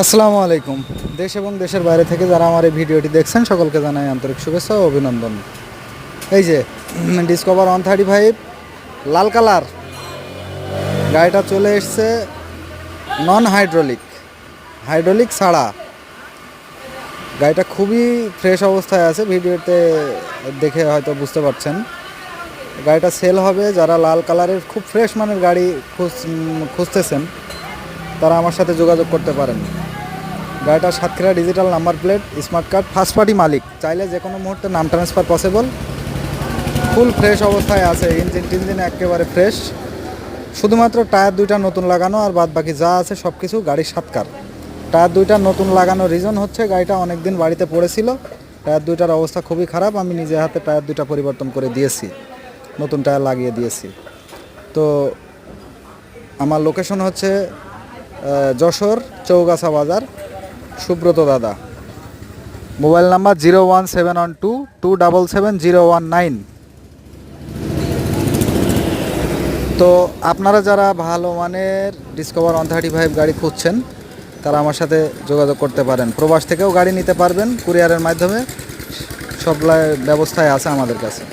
আসসালামু আলাইকুম। দেশ এবং দেশের বাইরে থেকে যারা আমার এই ভিডিওটি দেখছেন সকলকে জানাই আন্তরিক শুভেচ্ছা ও অভিনন্দন। এই যে ডিসকভার 135 লাল কালার গাড়িটা চলে এসছে নন হাইড্রোলিক, হাইড্রোলিক ছাড়া। গাড়িটা খুবই ফ্রেশ অবস্থায় আছে, ভিডিওতে দেখে হয়তো বুঝতে পারছেন। গাড়িটা সেল হবে, যারা লাল কালারের খুব ফ্রেশ মানের গাড়ি খুঁজতেছেন তারা আমার সাথে যোগাযোগ করতে পারেন। গাড়িটা Satkhira digital number plate, smart card, first party মালিক, চাইলে যে কোনো মুহূর্তে নাম ট্রান্সফার পসিবল। ফুল ফ্রেশ অবস্থায় আছে, ইঞ্জিন একেবারে ফ্রেশ। শুধুমাত্র টায়ার দুইটা নতুন লাগানো, আর বাদ বাকি যা আছে সব কিছু গাড়ির সাতকার। টায়ার দুইটা নতুন লাগানোর রিজন হচ্ছে গাড়িটা অনেক দিন বাড়িতে পড়েছিল, টায়ার দুইটার অবস্থা খুবই খারাপ। আমি নিজে হাতে টায়ার দুইটা পরিবর্তন করে দিয়েছি, নতুন টায়ার লাগিয়ে দিয়েছি। তো আমার লোকেশন হচ্ছে যশোর চৌগাছা বাজার, সুব্রত দাদা। Mobile number 01712277019। তো আপনারা যারা ভালো মানের ডিসকভার 135 গাড়ি খুঁজছেন তারা আমার সাথে যোগাযোগ করতে পারেন। প্রবাস থেকেও গাড়ি নিতে পারবেন, কুরিয়ারের মাধ্যমে সব ব্যবস্থায় আছে আমাদের কাছে।